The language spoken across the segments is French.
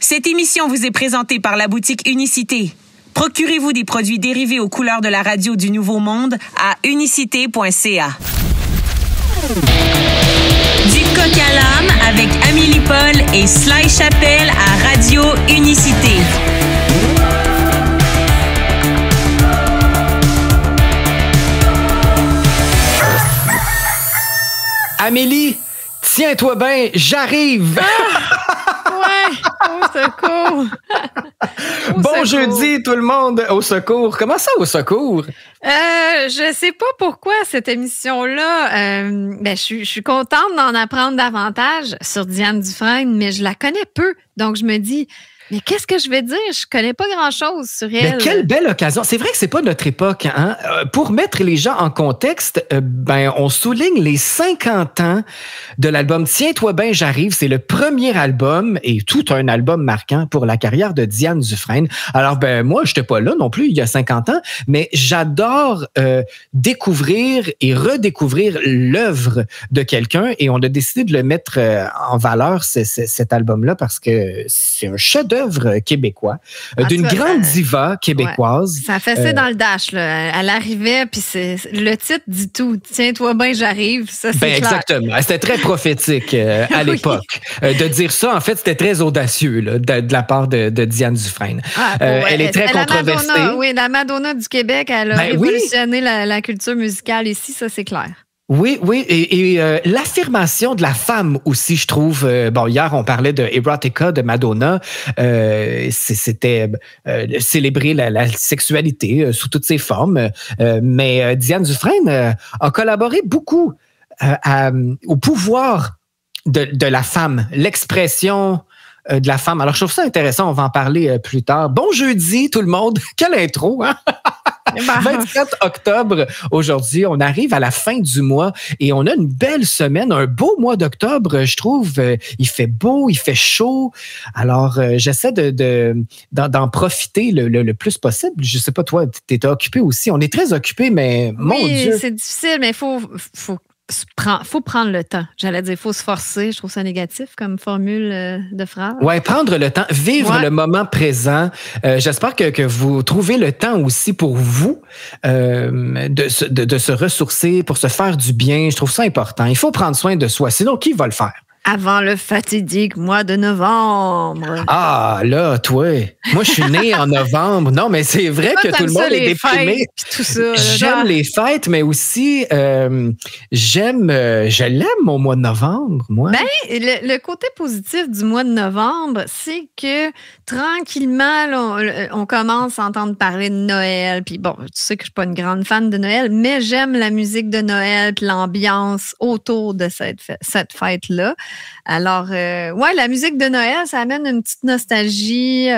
Cette émission vous est présentée par la boutique Unicité. Procurez-vous des produits dérivés aux couleurs de la radio du Nouveau Monde à unicité.ca. Du coq à l'âne avec Amélie Paul et Sly Chapelle à Radio Unicité. Amélie, tiens-toi bien, j'arrive! Ouais, au secours! Bon jeudi, tout le monde, au secours. Comment ça, au secours? Je sais pas pourquoi cette émission-là, je suis contente d'en apprendre davantage sur Diane Dufresne, mais je la connais peu. Donc, je me dis... Mais qu'est-ce que je vais dire? Je connais pas grand-chose sur elle. Mais quelle belle occasion. C'est vrai que c'est pas notre époque, hein? Pour mettre les gens en contexte, on souligne les 50 ans de l'album Tiens-toi bien, j'arrive. C'est le premier album et tout un album marquant pour la carrière de Diane Dufresne. Alors, moi, j'étais pas là non plus il y a 50 ans, mais j'adore découvrir et redécouvrir l'œuvre de quelqu'un et on a décidé de le mettre en valeur, cet album-là, parce que c'est un chef-d'œuvre québécois, d'une grande diva québécoise. Ouais. Ça fessait dans le dash, là. Elle arrivait, puis le titre dit tout. Tiens-toi bien, j'arrive. Ça, c'est clair. Exactement. C'était très prophétique à l'époque. De dire ça, en fait, c'était très audacieux là, de la part de Diane Dufresne. Elle est très controversée. La Madonna du Québec, elle a révolutionné la culture musicale ici, ça, c'est clair. Oui, et l'affirmation de la femme aussi, je trouve. Hier, on parlait de Erotica de Madonna. C'était célébrer la sexualité sous toutes ses formes. Mais Diane Dufresne a collaboré beaucoup au pouvoir de la femme, l'expression de la femme. Alors, je trouve ça intéressant. On va en parler plus tard. Bon jeudi, tout le monde. Quelle intro, hein? 24 octobre, aujourd'hui, on arrive à la fin du mois et on a une belle semaine, un beau mois d'octobre, je trouve. Il fait beau, il fait chaud. Alors, j'essaie d'en profiter le plus possible. Je sais pas, toi, tu étais occupé aussi. On est très occupé, mais mon Dieu. Oui, c'est difficile, mais il faut prendre le temps. J'allais dire, il faut se forcer. Je trouve ça négatif comme formule de phrase. Oui, prendre le temps, vivre le moment présent. J'espère que vous trouvez le temps aussi pour vous de se ressourcer, pour se faire du bien. Je trouve ça important. Il faut prendre soin de soi. Sinon, qui va le faire? Avant le fatidique mois de novembre. Ah, là, toi. Moi, je suis née en novembre. Non, mais c'est vrai que tout le monde est déprimé. J'aime les fêtes, mais aussi, je l'aime au mois de novembre, moi. Le côté positif du mois de novembre, c'est que tranquillement, là, on commence à entendre parler de Noël. Puis bon, tu sais que je suis pas une grande fan de Noël, mais j'aime la musique de Noël puis l'ambiance autour de cette fête-là. Alors, la musique de Noël, ça amène une petite nostalgie.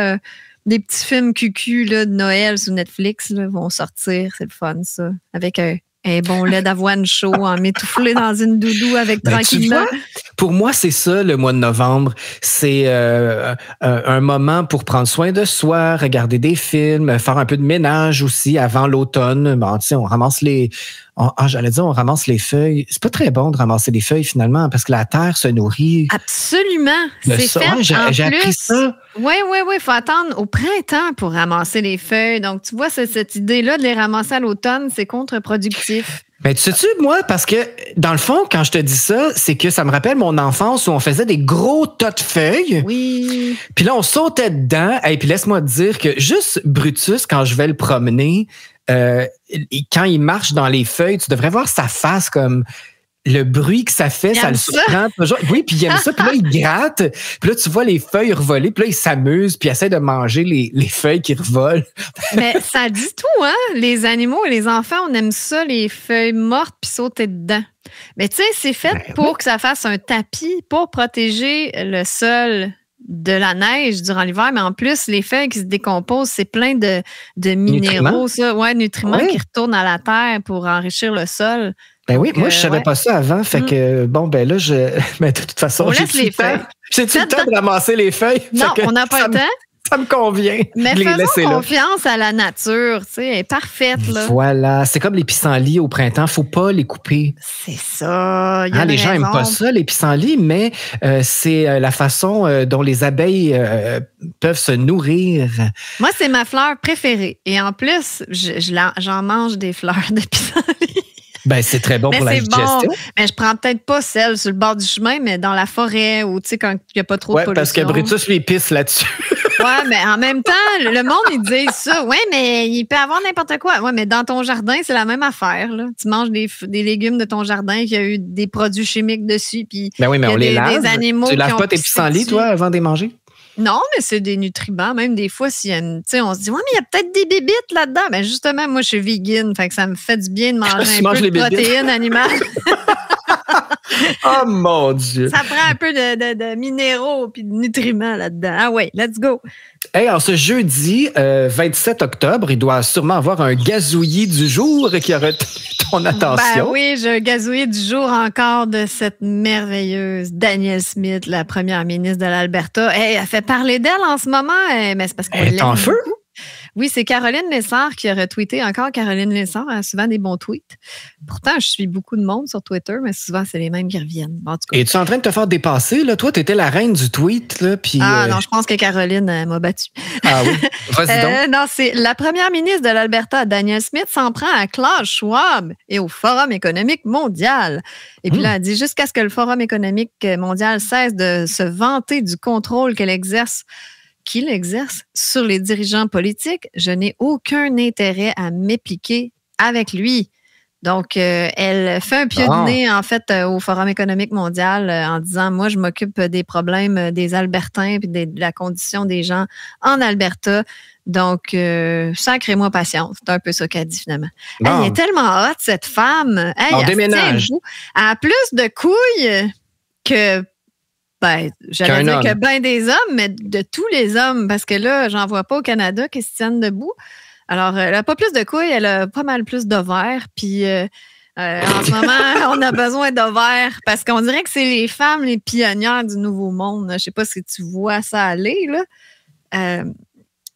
Des petits films cucu là, de Noël sur Netflix là, vont sortir. C'est le fun, ça. Avec un bon lait d'avoine chaud, m'étouffler dans une doudou avec tranquillement. Tu vois, pour moi, c'est ça, le mois de novembre. C'est un moment pour prendre soin de soi, regarder des films, faire un peu de ménage aussi avant l'automne. Bon, tu sais, on ramasse on ramasse les feuilles. C'est pas très bon de ramasser les feuilles, finalement, parce que la terre se nourrit. Absolument. C'est ça. fait. J'ai appris ça. Oui. Il faut attendre au printemps pour ramasser les feuilles. Donc, tu vois, cette idée-là de les ramasser à l'automne, c'est contre-productif. Ben, tu sais-tu, moi, parce que, dans le fond, quand je te dis ça, c'est que ça me rappelle mon enfance où on faisait des gros tas de feuilles. Oui. Puis là, on sautait dedans. Et puis, laisse-moi te dire que juste Brutus, quand je vais le promener, quand il marche dans les feuilles, tu devrais voir sa face comme le bruit que ça fait, ça le surprend toujours. Oui, puis il aime ça, puis là, il gratte, puis là, tu vois les feuilles revoler, puis là, il s'amuse, puis il essaie de manger les feuilles qui revolent. Mais ça dit tout, hein? Les animaux et les enfants, on aime ça, les feuilles mortes, puis sauter dedans. Mais tu sais, c'est fait pour que ça fasse un tapis, pour protéger le sol de la neige durant l'hiver, mais en plus, les feuilles qui se décomposent, c'est plein de minéraux, nutriments qui retournent à la terre pour enrichir le sol. Ben oui, moi, je savais pas ça avant. Fait que, mais de toute façon, on laisse les feuilles. J'ai-tu le temps de ramasser les feuilles? Non, on n'a pas le temps. Ça me convient. Mais de les laisser faisons là. confiance à la nature, tu sais, elle est parfaite, là. Voilà, c'est comme les pissenlits au printemps, faut pas les couper. C'est ça, il y a une Les gens raison. n'aiment pas ça, les pissenlits, mais c'est la façon dont les abeilles peuvent se nourrir. Moi, c'est ma fleur préférée. Et en plus, j'en mange des fleurs de pissenlit. Ben, c'est très bon Mais pour la c'est digestion. bon. Mais je prends peut-être pas celle sur le bord du chemin, mais dans la forêt ou tu sais, quand il n'y a pas trop de pollution. Parce que Brutus lui pisse là-dessus. Ouais, mais en même temps, le monde, ils disent ça. Ouais, mais il peut avoir n'importe quoi. Ouais, mais dans ton jardin, c'est la même affaire, là. Tu manges des légumes de ton jardin qui a eu des produits chimiques dessus. Puis Ben oui, mais il y a on les lave. des animaux Tu qui laves ont pas tes pissé pissenlits, dessus. toi, avant de les manger? Non, mais c'est des nutriments. Même des fois, s'il y a tu sais, on se dit, ouais, mais il y a peut-être des bébites là-dedans. Ben justement, moi, je suis vegan. Fait que ça me fait du bien de manger Tu un manges peu les de bébites? protéines animales. Oh mon Dieu! Ça prend un peu de minéraux puis de nutriments là-dedans. Ah ouais, let's go. Hey, alors, ce jeudi 27 octobre, il doit sûrement avoir un gazouillis du jour qui a retenu ton attention. Ben oui, j'ai un gazouillis du jour encore de cette merveilleuse Danielle Smith, la première ministre de l'Alberta. Hey, elle fait parler d'elle en ce moment, mais c'est parce qu'on Elle est en l'aime feu? beaucoup. Oui, c'est Caroline Lessard qui a retweeté encore. Caroline Lessard a souvent des bons tweets. Pourtant, je suis beaucoup de monde sur Twitter, mais souvent, c'est les mêmes qui reviennent. En tout cas. Es-tu en train de te faire dépasser? Là? Toi, tu étais la reine du tweet. Là, puis, non, je pense que Caroline m'a battue. Ah oui? Vas-y donc. Non, c'est la première ministre de l'Alberta, Danielle Smith, s'en prend à Klaus Schwab et au Forum économique mondial. Et puis là, elle dit, jusqu'à ce que le Forum économique mondial cesse de se vanter du contrôle qu'il exerce sur les dirigeants politiques, je n'ai aucun intérêt à m'impliquer avec lui. Donc, elle fait un pied de nez, en fait, au Forum économique mondial en disant, moi, je m'occupe des problèmes des Albertains et de la condition des gens en Alberta. Donc, sacrez-moi patience. C'est un peu ça qu'elle dit, finalement. Bon. Elle est tellement hot, cette femme. Hey, On elle déménage. elle a plus de couilles que... Ben, j'allais dire que ben des hommes, mais de tous les hommes, parce que là, j'en vois pas au Canada qui se tiennent debout. Alors, elle a pas plus de couilles, elle a pas mal plus d'ovaires. Puis, en ce moment, on a besoin d'ovaires parce qu'on dirait que c'est les femmes les pionnières du Nouveau Monde. Je sais pas si tu vois ça aller, là.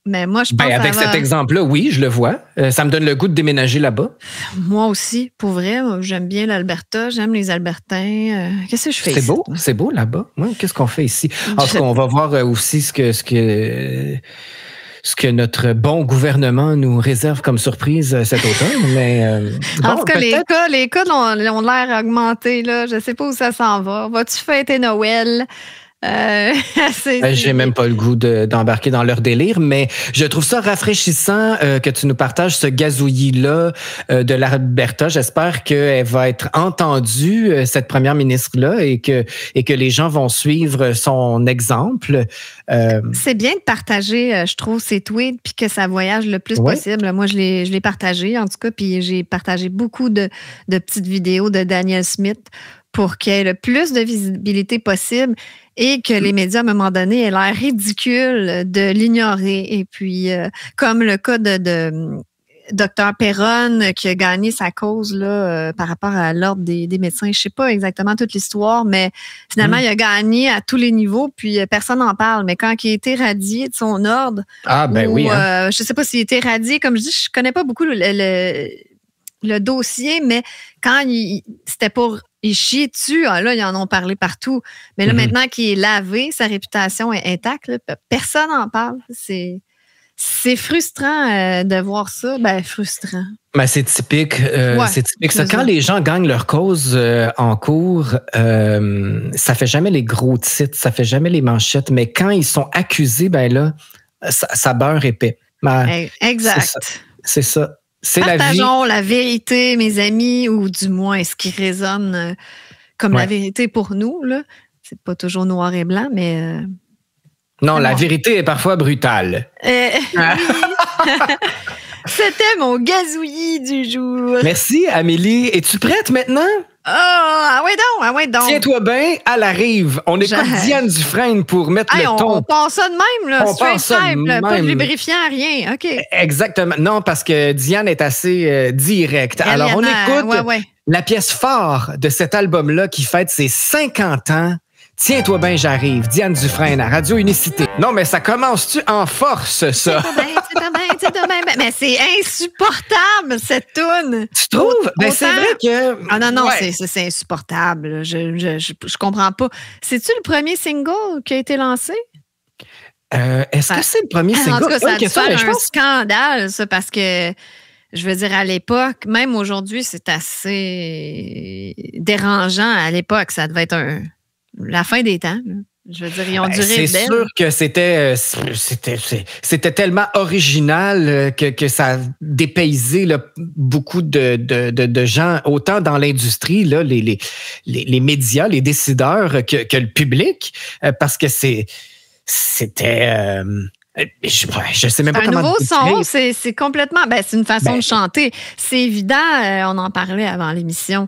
Mais moi, je pense que avec cet exemple-là, oui, je le vois. Ça me donne le goût de déménager là-bas. Moi aussi, pour vrai. J'aime bien l'Alberta, j'aime les Albertains. Qu'est-ce que je fais ici? C'est beau là-bas. Ouais, qu'est-ce qu'on fait ici? En tout cas, on va voir aussi ce que notre bon gouvernement nous réserve comme surprise cet automne. Mais, en tout cas, les cas ont l'air augmentés. Là. Je ne sais pas où ça s'en va. Vas-tu fêter Noël? J'ai même pas le goût d'embarquer dans leur délire, mais je trouve ça rafraîchissant que tu nous partages ce gazouillis-là de l'Alberta. J'espère qu'elle va être entendue, cette première ministre-là, et que les gens vont suivre son exemple. C'est bien de partager, je trouve, ses tweets, puis que ça voyage le plus possible. Moi, je l'ai partagé, en tout cas, puis j'ai partagé beaucoup de petites vidéos de Danielle Smith pour qu'il y ait le plus de visibilité possible et que les médias, à un moment donné, aient l'air ridicule de l'ignorer. Et puis, comme le cas de Dr Perron qui a gagné sa cause là, par rapport à l'ordre des médecins. Je ne sais pas exactement toute l'histoire, mais finalement, il a gagné à tous les niveaux, puis personne n'en parle. Mais quand il a été radié de son ordre, je ne sais pas s'il a été radié, comme je dis, je ne connais pas beaucoup le dossier, mais quand c'était pour... Il chie dessus. Là, ils en ont parlé partout. Mais là, maintenant qu'il est lavé, sa réputation est intacte. Là, personne n'en parle. C'est frustrant de voir ça. Ben, frustrant. Ben, c'est typique. C'est typique. Ça, quand les gens gagnent leur cause en cours, ça fait jamais les gros titres, ça fait jamais les manchettes. Mais quand ils sont accusés, ben là, ça beurre épais. Ben, exact. C'est ça. Partageons la vérité, mes amis, ou du moins ce qui résonne comme la vérité pour nous. Là. C'est pas toujours noir et blanc, mais... non, la vérité est parfois brutale. C'était mon gazouillis du jour. Merci, Amélie. Es-tu prête maintenant? Ah ouais donc. Tiens-toi bien, à la rive. On écoute Diane Dufresne pour mettre le ton. On passe ça de même, là. On passe ça de même. Pas de lubrifiant, rien. OK. Exactement. Non, parce que Diane est assez directe. Alors, on écoute la pièce phare de cet album-là qui fête ses 50 ans. Tiens-toi bien, j'arrive. Diane Dufresne à Radio Unicité. Non, mais ça commence-tu en force, ça? Tiens-toi bien. Mais c'est insupportable, cette toune. Tu trouves? Ben, c'est vrai que... Ah non, c'est insupportable. Je comprends pas. C'est-tu le premier single qui a été lancé? Est-ce que c'est le premier single? En tout cas, ça a dû question, faire un scandale, ça, parce que, je veux dire, à l'époque, même aujourd'hui, c'est assez dérangeant. À l'époque, ça devait être la fin des temps. Là. Je veux dire, ils ont dû rire C'est sûr que c'était tellement original que ça a dépaysé là, beaucoup de gens, autant dans l'industrie, là, les médias, les décideurs, que le public, parce que c'était... je sais même pas comment... Un nouveau son, c'est complètement... Ben, c'est une façon de chanter. C'est évident, on en parlait avant l'émission.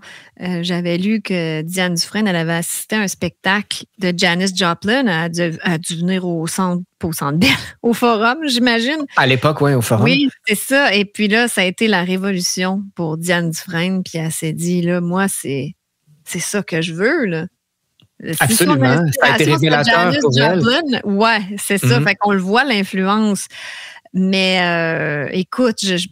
J'avais lu que Diane Dufresne, elle avait assisté à un spectacle de Janis Joplin. Elle a dû venir au Centre Bell, au Forum, j'imagine. À l'époque, oui, au Forum. Oui, c'est ça. Et puis là, ça a été la révolution pour Diane Dufresne. Puis elle s'est dit, là, moi, c'est ça que je veux, là. Absolument. Ça a été révélateur pour elle. Ouais, c'est ça. Fait qu'on le voit, l'influence. Mais écoute, je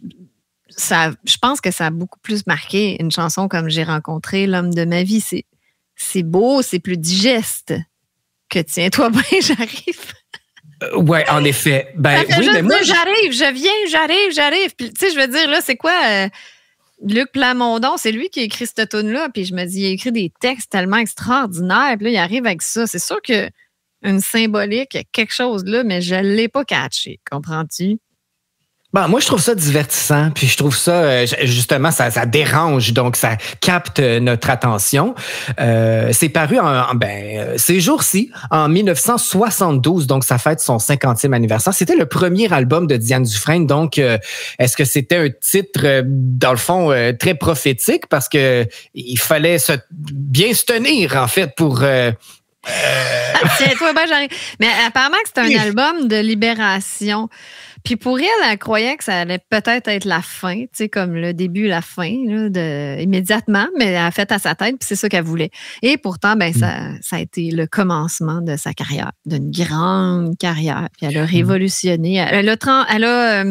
pense que ça a beaucoup plus marqué une chanson comme J'ai rencontré l'homme de ma vie. C'est beau, c'est plus digeste que Tiens-toi bien, j'arrive. Ouais, en effet. Ben, oui, mais moi, j'arrive, je viens, j'arrive. Puis, tu sais, je veux dire, là, c'est quoi... Luc Plamondon, c'est lui qui a écrit cette tune-là, puis je me dis, il a écrit des textes tellement extraordinaires, puis là, il arrive avec ça. C'est sûr que une symbolique, quelque chose là, mais je ne l'ai pas catché, comprends-tu? Bon, moi, je trouve ça divertissant, puis je trouve ça, justement, ça dérange, donc ça capte notre attention. C'est paru ces jours-ci, en 1972, donc ça fête son 50e anniversaire. C'était le premier album de Diane Dufresne, donc est-ce que c'était un titre, dans le fond, très prophétique, parce que il fallait bien se tenir, en fait, pour... Tiens-toi, ben, j'arrive. Mais apparemment que c'est un album de libération. Puis pour elle croyait que ça allait peut-être être la fin, tu sais, comme le début, la fin, là, immédiatement, mais elle a fait à sa tête, puis c'est ça qu'elle voulait. Et pourtant, ben, ça a été le commencement de sa carrière, d'une grande carrière. Puis elle a révolutionné. Elle a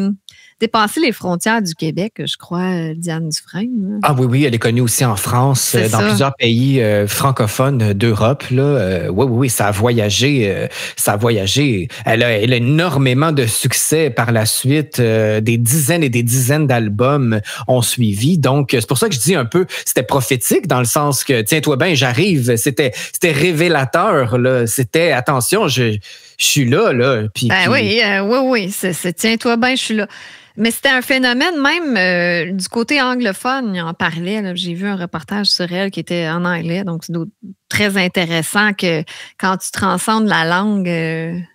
dépassé les frontières du Québec, je crois, Diane Dufresne. Ah oui, elle est connue aussi en France, dans plusieurs pays francophones d'Europe. Oui, ça a voyagé. Elle a énormément de succès par la suite. Des dizaines et des dizaines d'albums ont suivi. Donc, c'est pour ça que je dis un peu, c'était prophétique dans le sens que, tiens-toi bien, j'arrive. C'était révélateur. Là. C'était, attention, je suis là. Puis, oui, c'est tiens-toi bien, je suis là. Mais c'était un phénomène même du côté anglophone, il en parlait. Là. J'ai vu un reportage sur elle qui était en anglais, donc c'est très intéressant que quand tu transcendes la langue...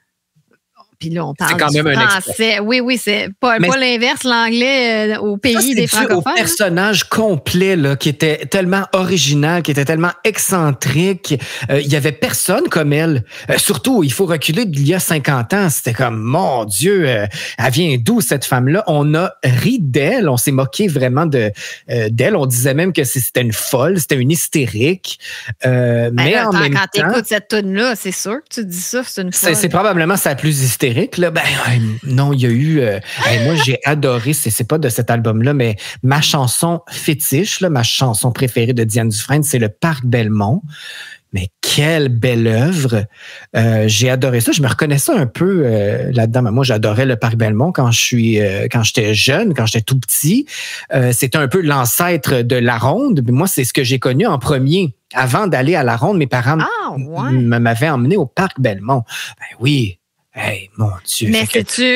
Puis là, on parle c'est quand même français. Oui, c'est pas l'inverse, l'anglais au pays des francophones. Au personnage complet, là, qui était tellement original, qui était tellement excentrique. Il y avait personne comme elle. Surtout, il faut reculer d'il y a 50 ans. C'était comme, mon Dieu, elle vient d'où cette femme-là? On a ri d'elle, on s'est moqué vraiment d'elle. On disait même que c'était une folle, c'était une hystérique. Mais là, quand tu écoutes cette tune-là, c'est sûr que tu dis ça, c'est une folle. C'est probablement sa plus hystérique. Là, non, il y a eu... moi, j'ai adoré, c'est pas de cet album-là, mais ma chanson fétiche, là, ma chanson préférée de Diane Dufresne, c'est le Parc Belmont. Mais quelle belle œuvre! J'ai adoré ça. Je me reconnaissais un peu là-dedans. Moi, j'adorais le Parc Belmont quand j'étais jeune, quand j'étais tout petit. C'était un peu l'ancêtre de la Ronde. Mais moi, c'est ce que j'ai connu en premier. Avant d'aller à la Ronde, mes parents m'avaient emmené au Parc Belmont. Ben oui. Hey, mon Dieu. Mais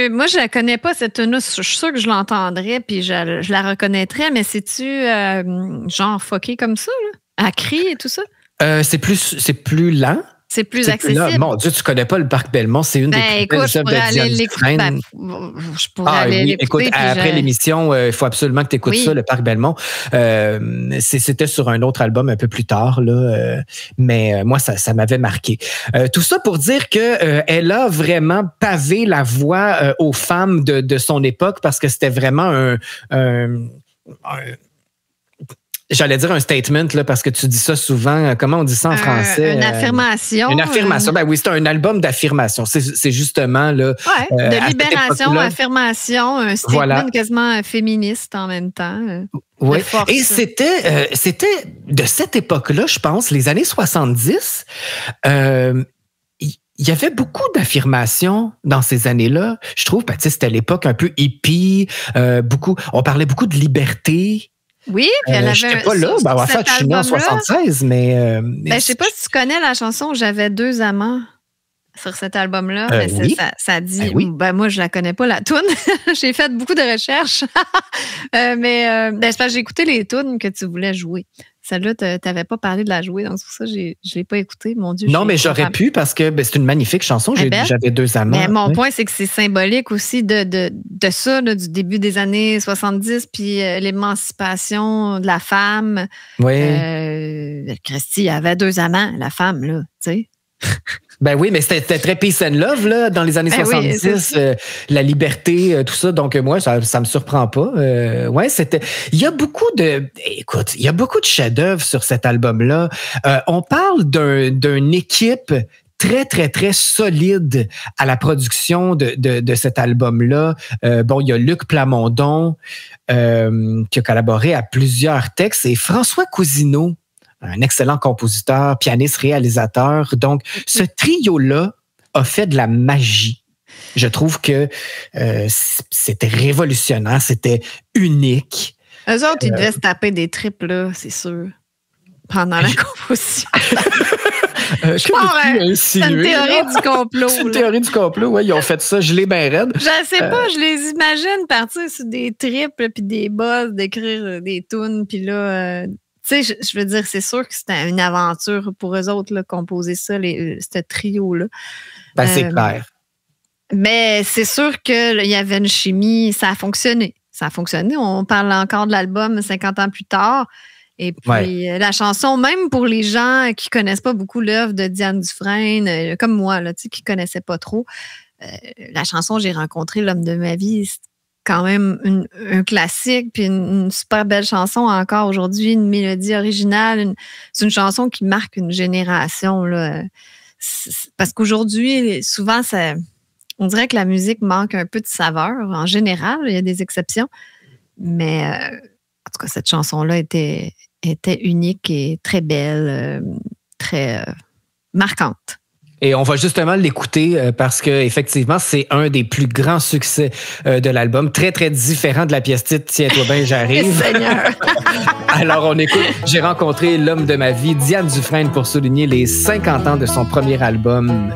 moi, je la connais pas, cette tune-là. Je suis sûre que je l'entendrais puis je la reconnaîtrais, mais c'est-tu genre fucké comme ça, là? À crier et tout ça? C'est plus lent. C'est plus accessible. Mon Dieu, tu connais pas le Parc Belmont, c'est une des plus belles œuvres de Diane Dufresne. Je pourrais aller l'écouter. Écoute, après l'émission, il faut absolument que tu écoutes ça, le Parc Belmont. C'était sur un autre album un peu plus tard, là, mais moi, ça m'avait marqué. Tout ça pour dire que elle a vraiment pavé la voie aux femmes de son époque parce que c'était vraiment J'allais dire un statement, là, parce que tu dis ça souvent. Comment on dit ça en français? Une affirmation. Une affirmation. Ben oui, c'est un album d'affirmation. C'est justement, là. Ouais, de libération, affirmation, un statement quasiment féministe en même temps. Oui. Et c'était de cette époque-là, je pense, les années 70. Il y avait beaucoup d'affirmations dans ces années-là. Je trouve, c'était l'époque un peu hippie. On parlait beaucoup de liberté. Oui, puis elle avait. Je n'étais pas là. En fait, je suis né en 76, mais. Je ne sais pas si tu connais la chanson J'avais 2 amants sur cet album-là. Oui. Ça dit. Oui. Moi, je la connais pas, la toune. J'ai fait beaucoup de recherches. C'est parce que j'ai écouté les tounes que tu voulais jouer. Celle-là, tu n'avais pas parlé de la jouer, donc c'est pour ça que je ne l'ai pas écoutée. Mon Dieu. Non, mais j'aurais pu parce que c'est une magnifique chanson. J'avais 2 amants. Mais mon point, c'est que c'est symbolique aussi de ça, là, du début des années 70, puis l'émancipation de la femme. Oui. Christy avait 2 amants, la femme, là, tu sais. Ben oui, mais c'était très peace and love là, dans les années 70, la liberté, tout ça. Donc moi, ça me surprend pas. Il y a beaucoup de chefs-d'œuvre sur cet album-là. On parle d'une équipe très, très, très solide à la production de cet album-là. Il y a Luc Plamondon qui a collaboré à plusieurs textes et François Cousineau, un excellent compositeur, pianiste, réalisateur. Donc, ce trio-là a fait de la magie. Je trouve que c'était révolutionnaire, c'était unique. Eux autres, ils devaient se taper des tripes, là, c'est sûr, pendant la composition. C'est une théorie du complot. C'est une théorie du complot, oui. Ils ont fait ça, je l'ai bien raide. Je sais pas, je les imagine partir sur des tripes puis des buzz, d'écrire des tunes, puis là... tu sais, je veux dire, c'est sûr que c'était une aventure pour eux autres, là, composer ça, ce trio-là. C'est clair. Mais c'est sûr qu'il y avait une chimie, ça a fonctionné. Ça a fonctionné. On parle encore de l'album 50 ans plus tard. Et puis, la chanson, même pour les gens qui ne connaissent pas beaucoup l'œuvre de Diane Dufresne, comme moi, là, qui ne connaissaient pas trop, la chanson « J'ai rencontré l'homme de ma vie », c'est quand même un classique, puis une super belle chanson encore aujourd'hui, une mélodie originale. C'est une chanson qui marque une génération, là. Parce qu'aujourd'hui, souvent, on dirait que la musique manque un peu de saveur. En général, il y a des exceptions. Mais en tout cas, cette chanson-là était unique et très belle, très marquante. Et on va justement l'écouter parce que effectivement, c'est un des plus grands succès de l'album, très très différent de la pièce titre Tiens-toi bien, j'arrive. Seigneur. Alors on écoute. J'ai rencontré l'homme de ma vie, Diane Dufresne, pour souligner les 50 ans de son premier album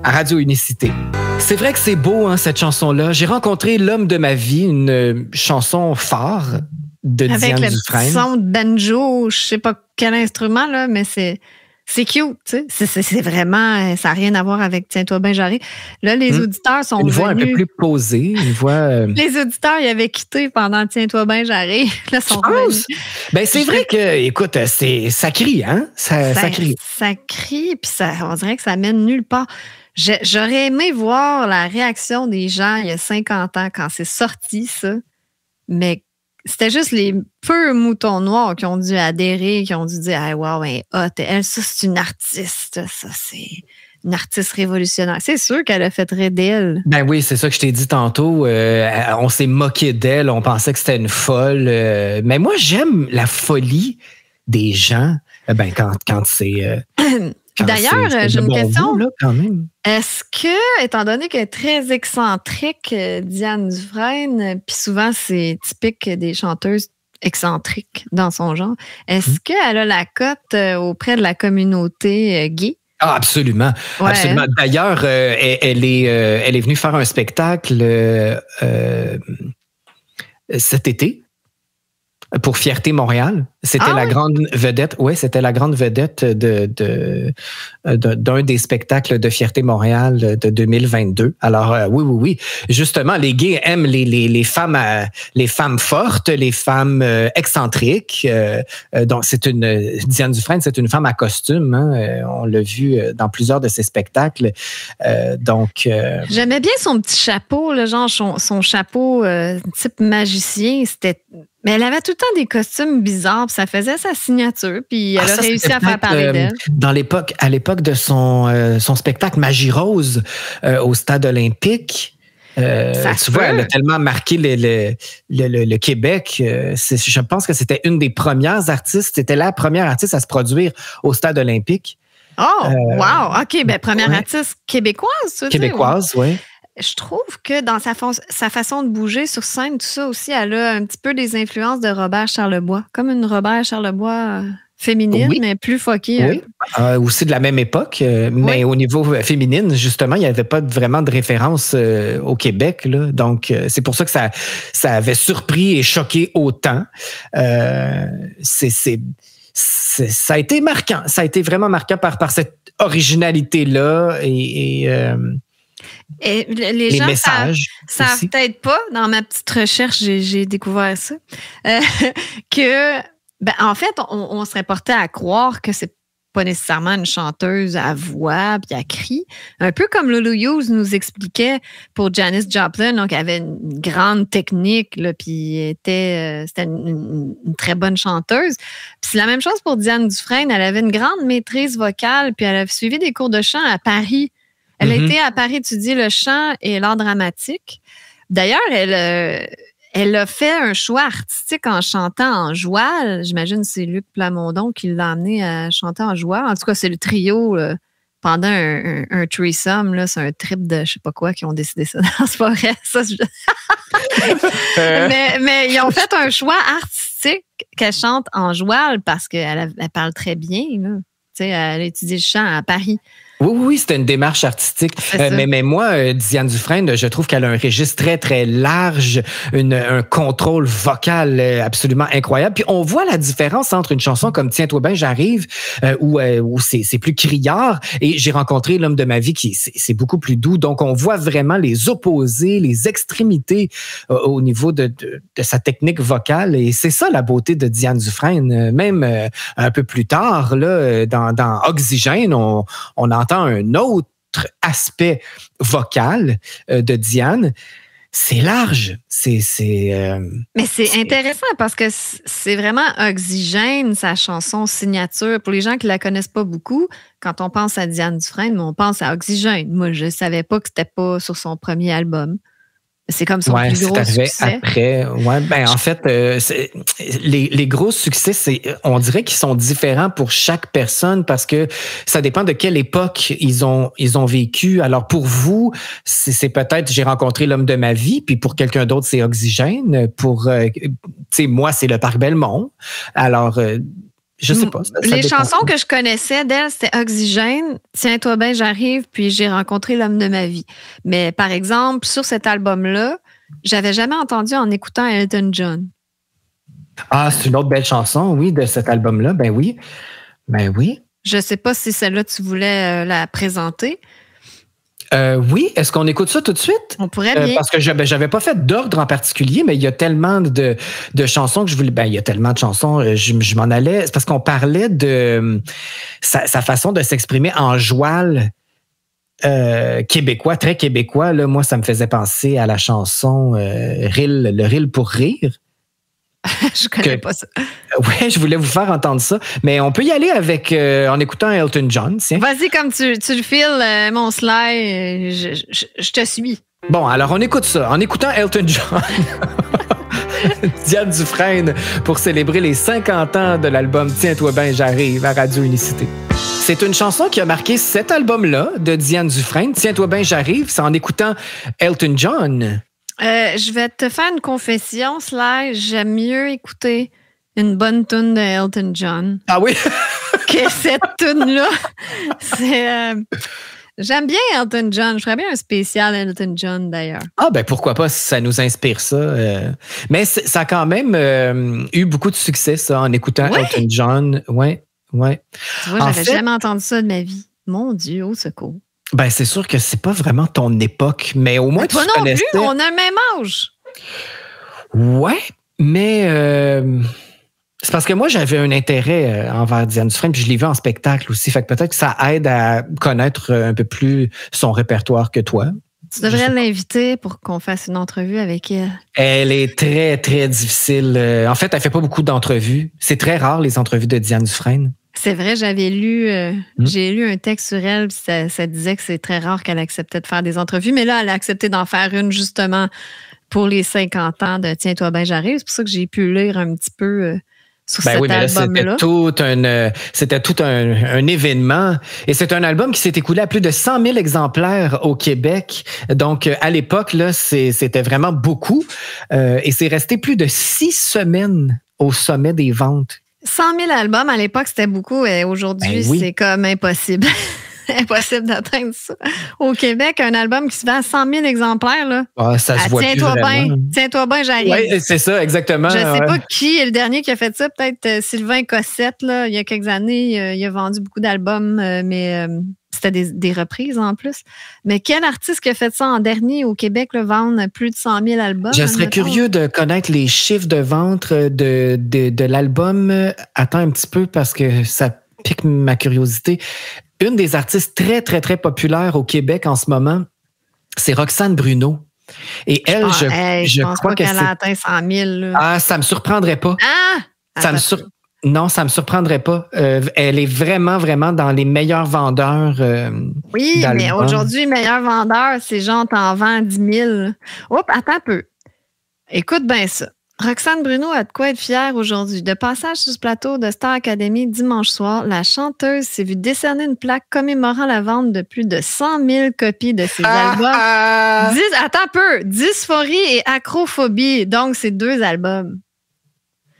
à Radio Unicité. C'est vrai que c'est beau, hein, cette chanson-là. J'ai rencontré l'homme de ma vie, une chanson phare de Diane Dufresne. Avec le petit son de banjo, je sais pas quel instrument là, mais c'est cute, tu sais. C'est vraiment... Ça n'a rien à voir avec « Tiens-toi bien, j'arrive ». Là, les auditeurs sont une voix venus... un peu plus posée, une voix... Les auditeurs, ils avaient quitté pendant « Tiens-toi bien, j'arrive ». Là, sont revenus. Ben, c'est vrai que, écoute, ça crie, hein? Ça crie. Ça crie, puis on dirait que ça mène nulle part. J'aurais aimé voir la réaction des gens il y a 50 ans quand c'est sorti, ça. Mais c'était juste les peu moutons noirs qui ont dû adhérer, qui ont dû dire « Ah, wow, elle est hot. Elle, ça, c'est une artiste. Ça, c'est une artiste révolutionnaire. » C'est sûr qu'elle a fait rire d'elle. Ben oui, c'est ça que je t'ai dit tantôt. On s'est moqué d'elle. On pensait que c'était une folle. Mais moi, j'aime la folie des gens quand c'est... D'ailleurs, j'ai une question. Là, quand même. Est-ce que, étant donné qu'elle est très excentrique, Diane Dufresne, puis souvent c'est typique des chanteuses excentriques dans son genre, est-ce qu'elle a la cote auprès de la communauté gay? Ah, absolument. Ouais. Absolument. D'ailleurs, elle est venue faire un spectacle cet été. Pour Fierté Montréal. C'était la grande vedette. Oui, c'était la grande vedette d'un des spectacles de Fierté Montréal de 2022. Alors, oui. Justement, les gays aiment les femmes fortes, les femmes excentriques. Donc, Diane Dufresne, c'est une femme à costume. Hein. On l'a vu dans plusieurs de ses spectacles. J'aimais bien son petit chapeau, là, genre son chapeau type magicien. Mais elle avait tout le temps des costumes bizarres, puis ça faisait sa signature, puis elle a réussi à faire parler d'elle. À l'époque de son spectacle Magie Rose au Stade olympique, tu vois, elle a tellement marqué le Québec. Je pense que c'était une des premières artistes, c'était la première artiste à se produire au Stade olympique. Oh, wow! OK, première artiste québécoise, tu veux québécoise, oui. Je trouve que dans sa façon de bouger sur scène, tout ça aussi, elle a un petit peu des influences de Robert Charlebois. Comme une Robert Charlebois féminine, mais plus fuckée. Oui, aussi de la même époque. Mais au niveau féminine, justement, il n'y avait pas vraiment de référence au Québec. Là. Donc, c'est pour ça que ça avait surpris et choqué autant. Ça a été marquant. Ça a été vraiment marquant par cette originalité-là et les gens savent peut-être pas, dans ma petite recherche, j'ai découvert ça, que, en fait, on serait porté à croire que c'est pas nécessairement une chanteuse à voix puis à cri. Un peu comme Lulu Hughes nous expliquait pour Janis Joplin, donc elle avait une grande technique, là, puis c'était une très bonne chanteuse. Puis c'est la même chose pour Diane Dufresne. Elle avait une grande maîtrise vocale, puis elle a suivi des cours de chant à Paris. Elle a été à Paris étudier le chant et l'art dramatique. D'ailleurs, elle a fait un choix artistique en chantant en joual. J'imagine que c'est Luc Plamondon qui l'a amené à chanter en joual. En tout cas, c'est le trio pendant un threesome. Là, c'est un trip de je sais pas quoi qui ont décidé ça dans ce forêt. Mais ils ont fait un choix artistique qu'elle chante en joual parce qu'elle parle très bien. Là. Elle a étudié le chant à Paris. Oui, c'était une démarche artistique. Mais moi, Diane Dufresne, je trouve qu'elle a un registre très, très large, un contrôle vocal absolument incroyable. Puis on voit la différence entre une chanson comme Tiens-toi bien, j'arrive, où c'est plus criard, et J'ai rencontré l'homme de ma vie, qui c'est beaucoup plus doux. Donc, on voit vraiment les opposés, les extrémités au niveau de sa technique vocale. Et c'est ça la beauté de Diane Dufresne. Même un peu plus tard, là, dans Oxygène, on entend un autre aspect vocal de Diane. C'est large. Mais c'est intéressant parce que c'est vraiment Oxygène, sa chanson signature. Pour les gens qui la connaissent pas beaucoup, quand on pense à Diane Dufresne, on pense à Oxygène. Moi, je savais pas que c'était pas sur son premier album. C'est comme son plus gros succès. Après. Ouais, en fait, les gros succès, on dirait qu'ils sont différents pour chaque personne parce que ça dépend de quelle époque ils ont vécu. Alors pour vous, c'est peut-être J'ai rencontré l'homme de ma vie, puis pour quelqu'un d'autre, c'est Oxygène. Pour moi, c'est Le Parc Belmont. Alors je sais pas. Les chansons que je connaissais d'elle, c'était Oxygène, Tiens-toi bien, j'arrive, puis J'ai rencontré l'homme de ma vie. Mais par exemple, sur cet album-là, j'avais jamais entendu en écoutant Elton John. Ah, c'est une autre belle chanson, oui, de cet album-là. Ben oui. Je sais pas si celle-là, tu voulais la présenter. Oui, est-ce qu'on écoute ça tout de suite? On pourrait bien. Parce que j'avais pas fait d'ordre en particulier, mais il y a tellement de chansons que je voulais... il y a tellement de chansons, je m'en allais... C'est parce qu'on parlait de sa façon de s'exprimer en joual québécois, très québécois. Là, moi, ça me faisait penser à la chanson le Ril pour rire. Je connais pas ça. Oui, je voulais vous faire entendre ça. Mais on peut y aller en écoutant Elton John. Tiens. Vas-y, comme tu le files, mon Sly, je te suis. Bon, alors on écoute ça. En écoutant Elton John, Diane Dufresne, pour célébrer les 50 ans de l'album Tiens-toi bien, j'arrive à Radio Unicité. C'est une chanson qui a marqué cet album-là de Diane Dufresne. Tiens-toi bien, j'arrive. C'est en écoutant Elton John. Je vais te faire une confession, Sly. J'aime mieux écouter une bonne toune de Elton John. Ah oui? Que cette toune-là. J'aime bien Elton John. Je ferais bien un spécial Elton John, d'ailleurs. Ah, ben pourquoi pas, si ça nous inspire ça. Mais ça a quand même eu beaucoup de succès, ça, en écoutant Elton John. Ouais. Tu vois, j'avais jamais entendu ça de ma vie. Mon Dieu, au secours. Ben, c'est sûr que c'est pas vraiment ton époque, mais au moins toi tu non connaissais... plus, on a le même âge. Ouais, mais c'est parce que moi, j'avais un intérêt envers Diane Dufresne, puis je l'ai vu en spectacle aussi, fait que peut-être que ça aide à connaître un peu plus son répertoire que toi. Tu devrais l'inviter pour qu'on fasse une entrevue avec elle. Elle est très, très difficile. En fait, elle fait pas beaucoup d'entrevues. C'est très rare, les entrevues de Diane Dufresne. C'est vrai, j'ai lu un texte sur elle, puis ça disait que c'est très rare qu'elle acceptait de faire des entrevues, mais là, elle a accepté d'en faire une justement pour les 50 ans de Tiens-toi ben j'arrive. C'est pour ça que j'ai pu lire un petit peu sur cet album-là. C'était tout un événement. Et c'est un album qui s'est écoulé à plus de 100 000 exemplaires au Québec. Donc, à l'époque, là, c'était vraiment beaucoup. Et c'est resté plus de 6 semaines au sommet des ventes. 100 000 albums, à l'époque, c'était beaucoup. Et aujourd'hui, c'est comme impossible. Impossible d'atteindre ça. Au Québec, un album qui se vend à 100 000 exemplaires, là. Ah, ça se voit plus vraiment. Tiens-toi bien, j'arrive. Oui, c'est ça, exactement. Je ne sais pas qui est le dernier qui a fait ça. Peut-être Sylvain Cossette, là, il y a quelques années. Il a vendu beaucoup d'albums, mais c'était des reprises en plus. Mais quel artiste qui a fait ça en dernier au Québec, là, vendre plus de 100 000 albums? Je serais curieux de connaître les chiffres de vente de l'album. Attends un petit peu parce que ça pique ma curiosité. Une des artistes très, très, très populaires au Québec en ce moment, c'est Roxane Bruno. Et elle, je pense crois qu'elle a atteint 100 000. Là. Ah, ça me surprendrait pas. Non, ça me surprendrait pas. Elle est vraiment, vraiment dans les meilleurs vendeurs. Oui, d'albums. Mais aujourd'hui, meilleur vendeur, c'est genre t'en vends 10 000. Oups, attends un peu. Écoute bien ça. Roxane Bruno a de quoi être fière aujourd'hui. De passage sur ce plateau de Star Academy dimanche soir, la chanteuse s'est vue décerner une plaque commémorant la vente de plus de 100 000 copies de ses albums. Attends un peu. Dysphorie et acrophobie. Donc, c'est 2 albums.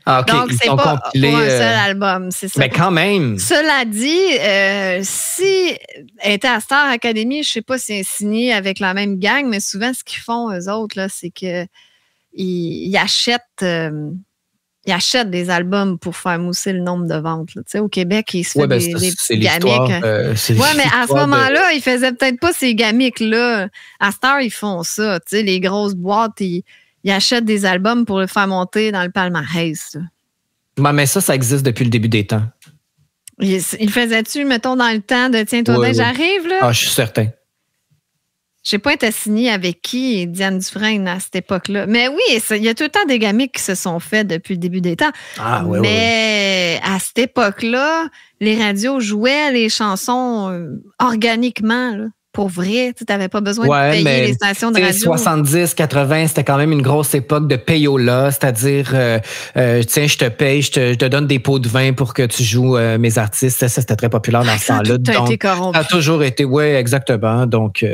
Ah, OK. Donc, c'est pas pour un seul album. C'est ça. Mais quand même. Cela dit, si elle était à Star Academy, je sais pas si elle est signée avec la même gang, mais souvent, ce qu'ils font, eux autres, là, c'est que ils achètent des albums pour faire mousser le nombre de ventes. Au Québec, ils se font des gamiques. Oui, mais à ce moment-là, ils faisaient peut-être pas ces gamiques-là. À Star, ils font ça. Les grosses boîtes, ils achètent des albums pour le faire monter dans le palmarès. Ouais, mais ça existe depuis le début des temps. Il faisait-tu, mettons, dans le temps de Tiens-toi bien, j'arrive? Là? Ah, je suis certain. Je sais pas, elle était signée avec qui, Diane Dufresne, à cette époque-là. Mais oui, il y a tout le temps des gamiques qui se sont faits depuis le début des temps. Ah, ouais, mais à cette époque-là, les radios jouaient les chansons organiquement, là. Pour vrai, tu n'avais pas besoin de payer les stations de radio. 70, 80, c'était quand même une grosse époque de payola, c'est-à-dire, tiens, je te paye, je te donne des pots de vin pour que tu joues mes artistes. Ça, c'était très populaire dans ce temps-là. Ça a été corrompu. Ça a toujours été, oui, exactement. Donc,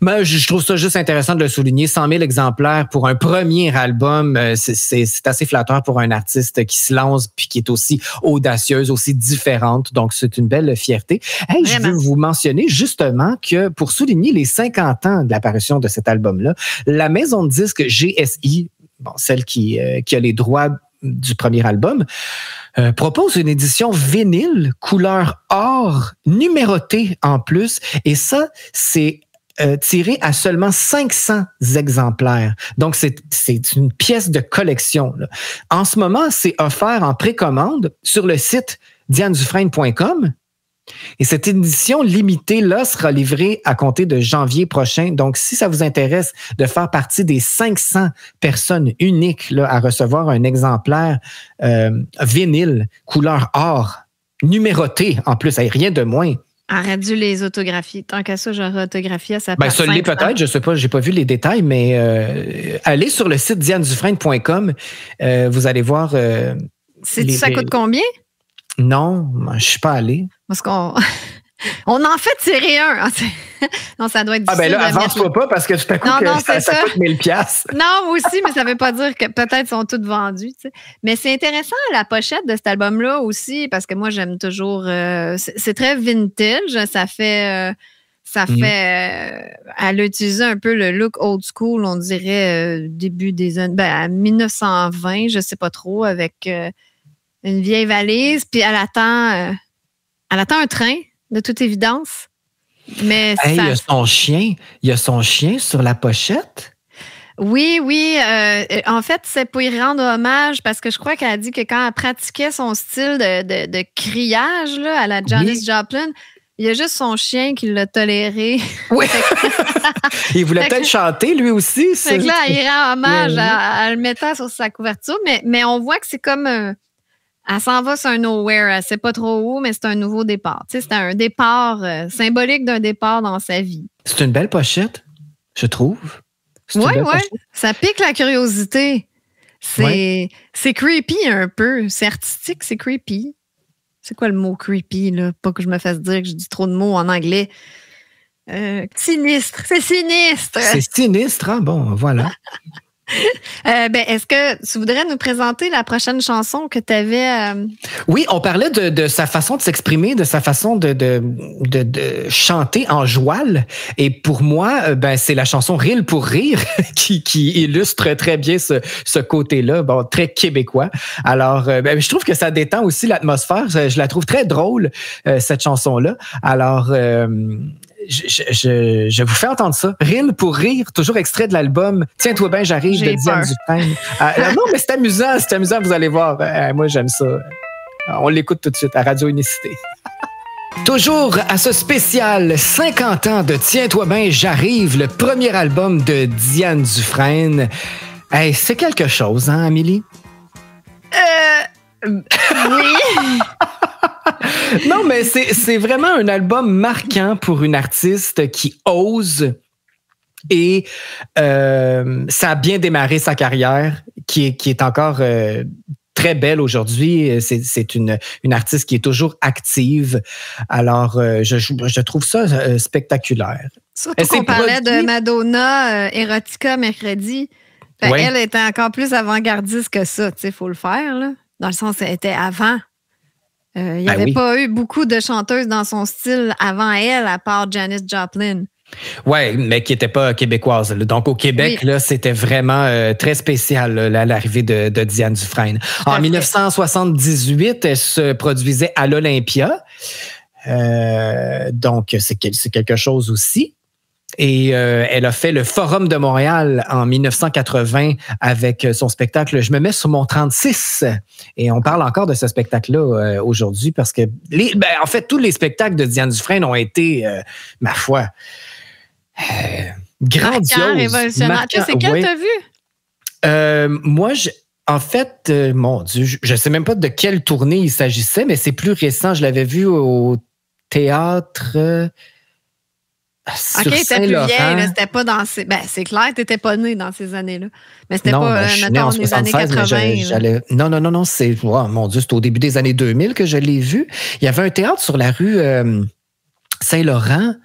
mais je trouve ça juste intéressant de le souligner. 100 000 exemplaires pour un premier album, c'est assez flatteur pour un artiste qui se lance puis qui est aussi audacieuse, aussi différente. Donc, c'est une belle fierté. Hey, je veux vous mentionner justement que pour souligner les 50 ans de l'apparition de cet album-là, la maison de disques GSI, celle qui a les droits du premier album, propose une édition vinyle couleur or, numérotée en plus. Et ça, c'est tiré à seulement 500 exemplaires. Donc, c'est une pièce de collection, là. En ce moment, c'est offert en précommande sur le site dianedufresne.com. Et cette édition limitée-là sera livrée à compter de janvier prochain. Donc, si ça vous intéresse de faire partie des 500 personnes uniques là, à recevoir un exemplaire vinyle, couleur or, numéroté en plus, rien de moins. Aurait dû les autographier. Tant qu'à ça, j'aurais autographié à sa place. Ça l'est peut-être, je ne sais pas, je n'ai pas vu les détails, mais allez sur le site dianedufresne.com, vous allez voir... ça coûte combien? Non, je ne suis pas allé. Parce qu'on on en fait tirer un. Non, ça doit être difficile. Là, avance-toi pas parce que tout à coup, ça coûte 1000 $. Non, moi aussi, mais ça ne veut pas dire que peut-être sont toutes vendues. Tu sais. Mais c'est intéressant, la pochette de cet album-là aussi, parce que moi, j'aime toujours... c'est très vintage. Ça fait... elle a utilisé un peu le look old school, on dirait début des années... à 1920, je ne sais pas trop, avec... une vieille valise, puis elle attend un train, de toute évidence. Mais il y a son chien sur la pochette? Oui. En fait, c'est pour y rendre hommage, parce que je crois qu'elle a dit que quand elle pratiquait son style de criage là, à la Janis Joplin, Il y a juste son chien qui l'a toléré. Oui. Il voulait peut-être chanter, lui aussi. Fait que là, il rend hommage à le mettant sur sa couverture, mais on voit que c'est comme... elle s'en va sur un nowhere. Elle ne sait pas trop où, mais c'est un nouveau départ. Tu sais, c'est un départ symbolique d'un départ dans sa vie. C'est une belle pochette, je trouve. Oui. Ça pique la curiosité. C'est creepy un peu. C'est artistique, c'est creepy. C'est quoi le mot creepy, là? Pas que je me fasse dire que je dis trop de mots en anglais. Sinistre. C'est sinistre. C'est sinistre, hein? Bon, voilà. Est-ce que tu voudrais nous présenter la prochaine chanson que tu avais? Oui, on parlait de sa façon de s'exprimer, de sa façon de chanter en joual. Et pour moi, c'est la chanson Rire pour rire qui illustre très bien ce côté-là, bon, très québécois. Alors, je trouve que ça détend aussi l'atmosphère. Je la trouve très drôle, cette chanson-là. Alors, je vous fais entendre ça. Rire pour rire, toujours extrait de l'album Tiens-toi bien, j'arrive de Diane Dufresne. Non, mais c'est amusant, vous allez voir. Moi, j'aime ça. On l'écoute tout de suite à Radio Unicité. Toujours à ce spécial 50 ans de Tiens-toi bien, j'arrive, le premier album de Diane Dufresne. Hey, c'est quelque chose, hein, Amélie? Oui. Non, mais c'est vraiment un album marquant pour une artiste qui ose et ça a bien démarré sa carrière qui est encore très belle aujourd'hui. C'est une artiste qui est toujours active. Alors, je trouve ça spectaculaire. Surtout qu'on parlait de Madonna, Erotica mercredi. Elle était encore plus avant-gardiste que ça. Il faut le faire, là. Dans le sens, elle était avant. Il n'y avait pas eu beaucoup de chanteuses dans son style avant elle, à part Janis Joplin. Oui, mais qui n'était pas québécoise. Donc, au Québec, là, c'était vraiment très spécial, là, l'arrivée de Diane Dufresne. En 1978, elle se produisait à l'Olympia. Donc, c'est quelque chose aussi. Et elle a fait le Forum de Montréal en 1980 avec son spectacle Je me mets sur mon 36. Et on parle encore de ce spectacle-là aujourd'hui parce que, en fait, tous les spectacles de Diane Dufresne ont été, ma foi, grandioses. Révolutionnaires. Tu sais, c'est quel t'as vu? Moi, en fait, mon Dieu, je ne sais même pas de quelle tournée il s'agissait, mais c'est plus récent. Je l'avais vu au théâtre... OK, c'était plus vieille, là, c'était pas dans ces... c'est clair que t'étais pas né dans ces années-là. Mais c'était pas, mettons, les années 80. Non, c'est... Oh, mon Dieu, c'était au début des années 2000 que je l'ai vu. Il y avait un théâtre sur la rue Saint-Laurent.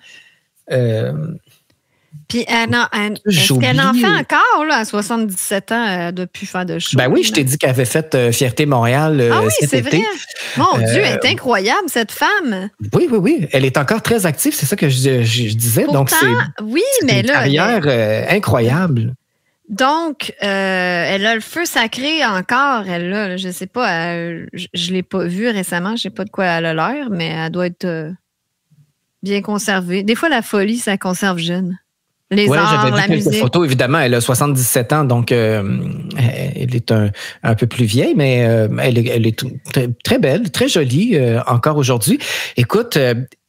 Puis, est-ce qu'elle en fait encore, là, à 77 ans, elle doit plus faire de show? Oui, je t'ai dit qu'elle avait fait Fierté Montréal cet été. Vrai. Mon Dieu, elle est incroyable, cette femme. Oui. Elle est encore très active, c'est ça que je disais. Pourtant, donc, c'est une carrière incroyable. Donc, elle a le feu sacré encore, elle là. Je sais pas, je l'ai pas vue récemment, je sais pas de quoi elle a l'air, mais elle doit être bien conservée. Des fois, la folie, ça conserve jeune. Les arts, la musique. Quelques photos, évidemment, elle a 77 ans, donc elle est un peu plus vieille, mais elle est très belle, très jolie encore aujourd'hui. Écoute,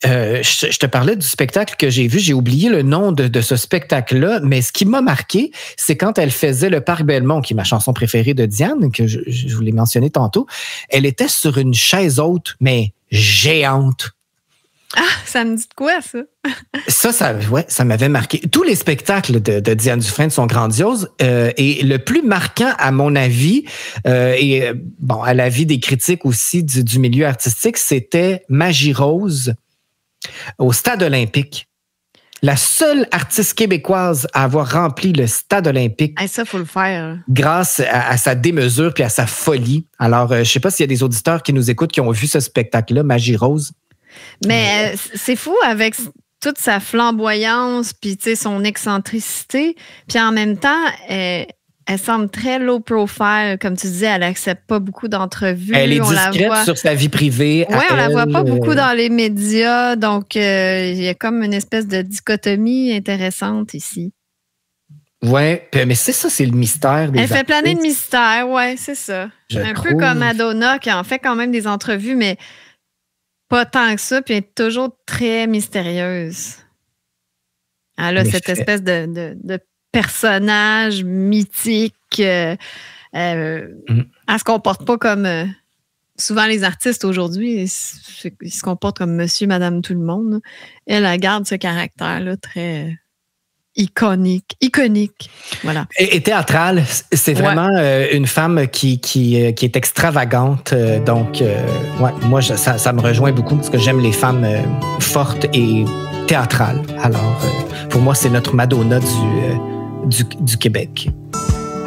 je te parlais du spectacle que j'ai vu, j'ai oublié le nom de ce spectacle-là, mais ce qui m'a marqué, c'est quand elle faisait le Parc Belmont, qui est ma chanson préférée de Diane, que je vous l'ai mentionné tantôt. Elle était sur une chaise haute, mais géante. Ah, ça me dit de quoi, ça? Ça m'avait marqué. Tous les spectacles de Diane Dufresne sont grandioses. Et le plus marquant, à mon avis, et à l'avis des critiques aussi du milieu artistique, c'était Magie Rose au Stade olympique. La seule artiste québécoise à avoir rempli le Stade olympique. Ça, il faut le faire. Grâce à sa démesure puis à sa folie. Alors, je ne sais pas s'il y a des auditeurs qui nous écoutent qui ont vu ce spectacle-là, Magie Rose. Mais c'est fou avec toute sa flamboyance puis son excentricité. Puis en même temps, elle semble très low profile. Comme tu disais, elle n'accepte pas beaucoup d'entrevues. Elle est discrète sur sa vie privée. Oui, on la voit pas beaucoup dans les médias. Donc, il y a comme une espèce de dichotomie intéressante ici. Oui, mais c'est ça, c'est le mystère des Elle fait planer le mystère, oui, c'est ça. Un peu comme Madonna qui en fait quand même des entrevues, mais pas tant que ça, puis elle est toujours très mystérieuse. Elle a cette espèce de personnage mythique. Elle se comporte pas comme... souvent, les artistes aujourd'hui, ils se comportent comme monsieur, madame, tout le monde. Elle garde ce caractère-là très... iconique. Voilà. Et théâtrale, c'est vraiment une femme qui est extravagante. Donc, moi, ça me rejoint beaucoup parce que j'aime les femmes fortes et théâtrales. Alors, pour moi, c'est notre Madonna du Québec.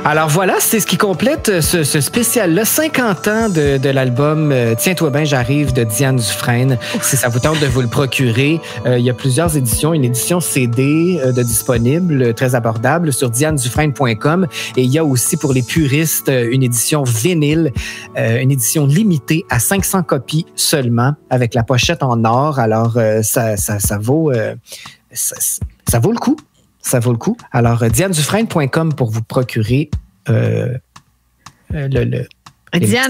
Alors voilà, c'est ce qui complète ce spécial-là, 50 ans de l'album Tiens-toi bien, j'arrive de Diane Dufresne. Si ça vous tente de vous le procurer, il y a plusieurs éditions. Une édition CD de disponible, très abordable, sur dianedufresne.com. Et il y a aussi pour les puristes une édition vinyle, une édition limitée à 500 copies seulement, avec la pochette en or. Alors ça vaut le coup. Ça vaut le coup. Alors, dianedufresne.com pour vous procurer Diane,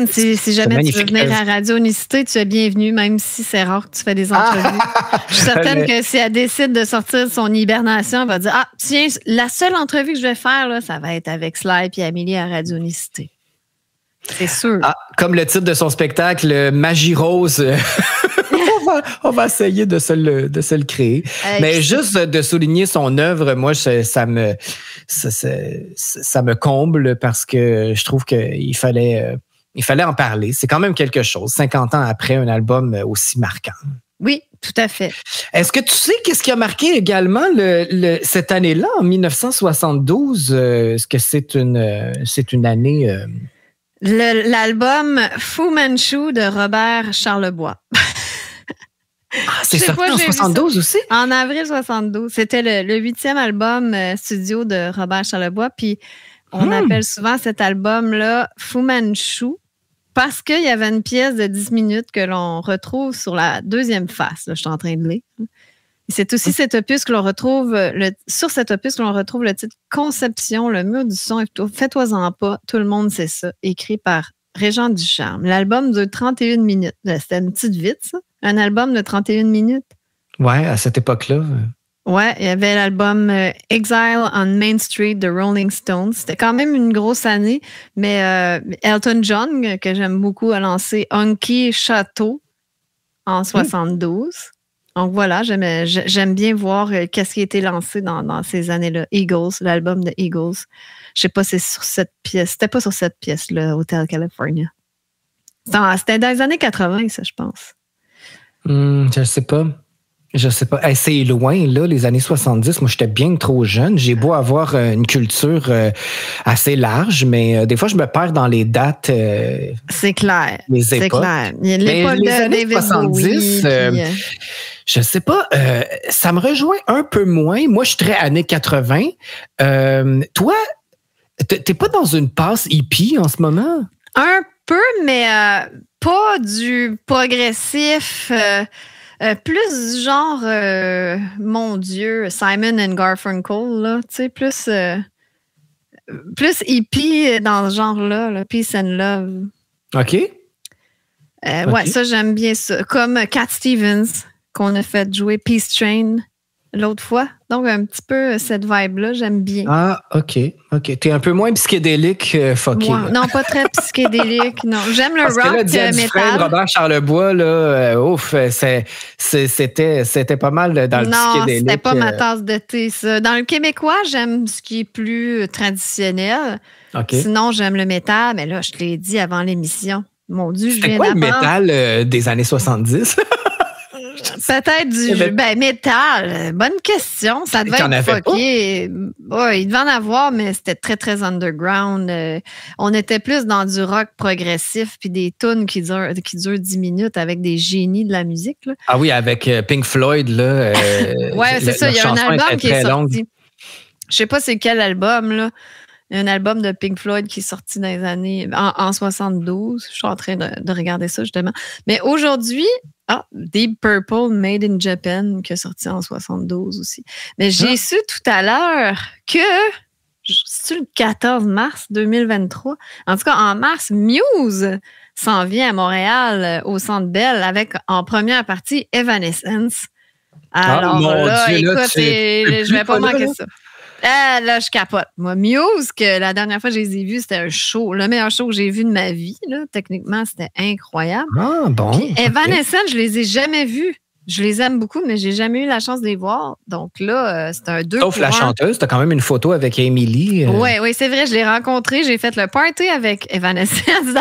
si jamais tu veux venir à Radio Unicité, tu es bienvenue, même si c'est rare que tu fais des entrevues. Je suis certaine que si elle décide de sortir de son hibernation, elle va dire « tiens, la seule entrevue que je vais faire, là, ça va être avec Sly et Amélie à Radio Unicité. » C'est sûr. Comme le titre de son spectacle, Magie Rose. On va essayer de se le créer. Mais juste de souligner son œuvre, moi, ça me comble parce que je trouve qu'il fallait en parler. C'est quand même quelque chose, 50 ans après un album aussi marquant. Oui, tout à fait. Est-ce que tu sais qu'est-ce qui a marqué également cette année-là, en 1972? Est-ce que c'est une année... L'album Fu Manchu de Robert Charlebois. C'est sorti en 72 aussi? En avril 72. C'était le 8e album studio de Robert Charlebois. Puis on appelle souvent cet album-là Fu Manchu parce qu'il y avait une pièce de 10 minutes que l'on retrouve sur la deuxième face. Là, je suis en train de lire. Et c'est aussi cet opus que l'on retrouve, sur cet opus que l'on retrouve le titre Conception, le mur du son. Fais-toi-en pas, tout le monde sait ça. Écrit par Régent Ducharme. L'album dure 31 minutes. C'était une petite vite, ça. Un album de 31 minutes. Ouais, à cette époque-là. Ouais, il y avait l'album Exile on Main Street de Rolling Stones. C'était quand même une grosse année, mais Elton John, que j'aime beaucoup, a lancé Honky Chateau en 72. Donc voilà, j'aime bien voir qu'est-ce qui a été lancé dans ces années-là. Eagles, l'album de Eagles. Je sais pas si c'est sur cette pièce. C'était pas sur cette pièce-là, Hotel California. C'était dans les années 80, ça, je pense. Je sais pas. Hey, c'est loin, là, les années 70. Moi, j'étais bien trop jeune. J'ai beau avoir une culture assez large, mais des fois, je me perds dans les dates. C'est clair. Les époques. C'est clair. L'époque les de années David 70, Bowie, je sais pas, ça me rejoint un peu moins. Moi, je suis très années 80. Toi, t'es pas dans une passe hippie en ce moment? Un peu, mais pas du progressif. Plus genre, mon Dieu, Simon and Garfunkel, là, tu sais, plus hippie dans ce genre-là, là, Peace and Love. OK. Ouais, ça, j'aime bien ça. Comme Cat Stevens, qu'on a fait jouer Peace Train l'autre fois. Donc, un petit peu cette vibe-là, j'aime bien. Ah, OK. T'es un peu moins psychédélique, fucké. Non, pas très psychédélique, non. J'aime le rock métal. Robert Charlebois, là, c'était pas mal dans le psychédélique. Non, c'était pas ma tasse de thé, ça. Dans le québécois, j'aime ce qui est plus traditionnel. Okay. Sinon, j'aime le métal, mais là, je te l'ai dit avant l'émission. Mon Dieu, je viens d'apprendre. C'était quoi le métal des années 70? Peut-être du métal. Bonne question. Ça devait être fucké. Ouais, il devait en avoir, mais c'était très, très underground. On était plus dans du rock progressif puis des tunes qui durent 10 minutes avec des génies de la musique. Là. Ah oui, avec Pink Floyd. Là, ouais, c'est ça. Il y a un album qui est sorti. Je sais pas c'est quel album, là. Il y a un album de Pink Floyd qui est sorti dans les années... En 72. Je suis en train de regarder ça, justement. Mais aujourd'hui... Deep Purple Made in Japan qui est sorti en 72 aussi. Mais j'ai su tout à l'heure que c'est-tu le 14 mars 2023? En tout cas, en mars, Muse s'en vient à Montréal, au Centre Bell, avec en première partie Evanescence. Alors là, Dieu, écoute, je vais pas manquer ça. Là, je capote. Moi, Muse, que la dernière fois que je les ai vus, c'était un show, le meilleur show que j'ai vu de ma vie. Là. Techniquement, c'était incroyable. Ah, bon. Puis Evanescence, je les ai jamais vus. Je les aime beaucoup, mais j'ai jamais eu la chance de les voir. Donc là, c'est un 2 Sauf la chanteuse, tu as quand même une photo avec Emily. Oui, c'est vrai, je l'ai rencontrée. J'ai fait le party avec Evanescence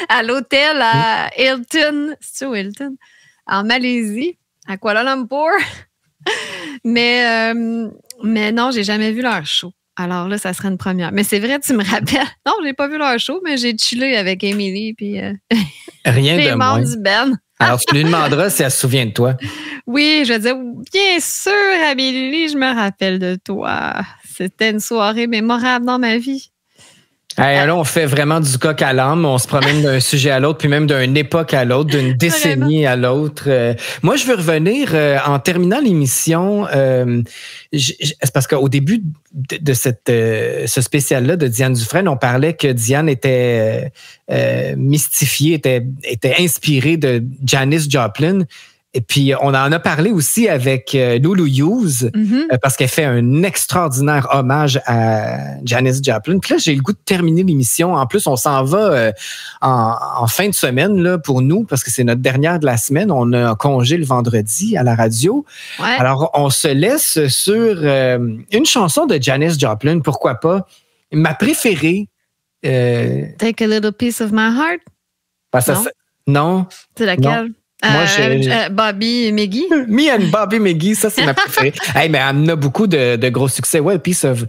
à l'hôtel à Hilton. C'est-tu au Hilton? En Malaisie, à Kuala Lumpur. Mais non, j'ai jamais vu leur show. Alors là, ça serait une première. Mais c'est vrai, tu me rappelles. Non, j'ai pas vu leur show, mais j'ai chillé avec Emily puis rien les de membres moins. du band. Alors, tu lui demanderas si elle se souvient de toi. Oui, je vais dire, bien sûr, Amélie, je me rappelle de toi. C'était une soirée mémorable dans ma vie. Hey, là, on fait vraiment du coq à l'âne. On se promène d'un sujet à l'autre, puis même d'une époque à l'autre, d'une décennie à l'autre. Moi, je veux revenir en terminant l'émission. C'est parce qu'au début de ce spécial-là de Diane Dufresne, on parlait que Diane était mystifiée, était inspirée de Janis Joplin. Et puis, on en a parlé aussi avec Lulu Hughes, parce qu'elle fait un extraordinaire hommage à Janis Joplin. Puis là, j'ai le goût de terminer l'émission. En plus, on s'en va en fin de semaine là, pour nous, parce que c'est notre dernière de la semaine. On a un congé le vendredi à la radio. Ouais. Alors, on se laisse sur une chanson de Janis Joplin, pourquoi pas. Ma préférée. Take a little piece of my heart. Non. C'est laquelle? Non. Moi, Bobby et Maggie. Me and Bobby McGee, ça, c'est ma préférée. Hey, mais elle en a beaucoup de gros succès. Ouais, Piece of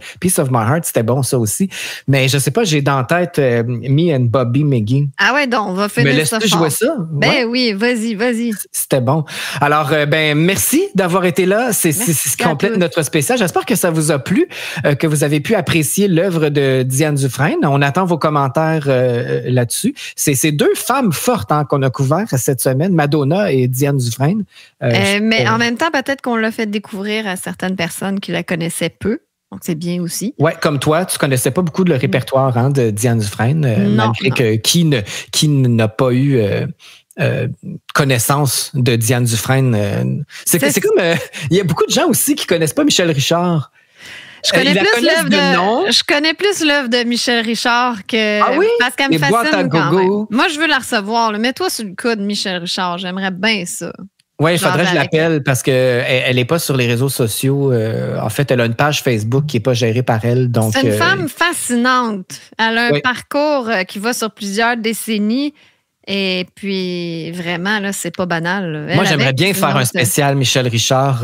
My Heart, c'était bon, ça aussi. Mais je sais pas, j'ai dans la tête Me and Bobby McGee. Ah ouais, donc, on va finir ça. Mais laisse-tu jouer ça? Ben ouais. Oui, vas-y. C'était bon. Alors, merci d'avoir été là. C'est ce qui complète notre spécial. J'espère que ça vous a plu, que vous avez pu apprécier l'œuvre de Diane Dufresne. On attend vos commentaires là-dessus. C'est ces deux femmes fortes qu'on a couvert cette semaine, Madonna et Diane Dufresne. Mais en même temps, peut-être qu'on l'a fait découvrir à certaines personnes qui la connaissaient peu. Donc, c'est bien aussi. Oui, comme toi, tu ne connaissais pas beaucoup le répertoire de Diane Dufresne, malgré que qui n'a pas eu connaissance de Diane Dufresne. C'est comme... il y a beaucoup de gens aussi qui ne connaissent pas Michel Richard. Je connais plus l'œuvre de Michel Richard que parce qu'elle me fascine quand même. Moi, je veux la recevoir. Mets-toi sur le cas de Michel Richard. J'aimerais bien ça. Oui, il faudrait que je l'appelle parce qu'elle n'est pas sur les réseaux sociaux. En fait, elle a une page Facebook qui n'est pas gérée par elle. Donc, c'est une femme fascinante. Elle a un parcours qui va sur plusieurs décennies. Et puis, vraiment, là, c'est pas banal. Moi, j'aimerais bien faire un spécial Michel Richard.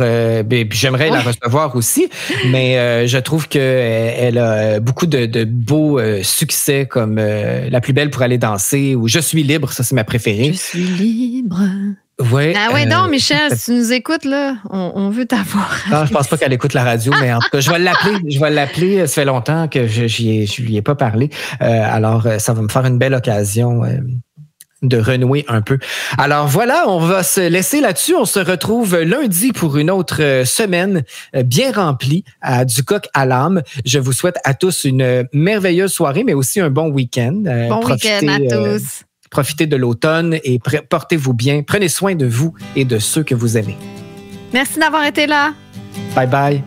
Puis j'aimerais la recevoir aussi. Mais je trouve qu'elle a beaucoup de beaux succès comme La plus belle pour aller danser ou Je suis libre. Ça, c'est ma préférée. Je suis libre. Ouais, donc, Michel, si tu nous écoutes, là, on veut t'avoir. Non, je pense pas qu'elle écoute la radio, mais en tout cas, je vais l'appeler. Ça fait longtemps que je lui ai pas parlé. Alors, ça va me faire une belle occasion de renouer un peu. Alors voilà, on va se laisser là-dessus. On se retrouve lundi pour une autre semaine bien remplie à Du coq à l'âme. Je vous souhaite à tous une merveilleuse soirée, mais aussi un bon week-end. Bon week-end à tous. Profitez de l'automne et portez-vous bien. Prenez soin de vous et de ceux que vous aimez. Merci d'avoir été là. Bye bye.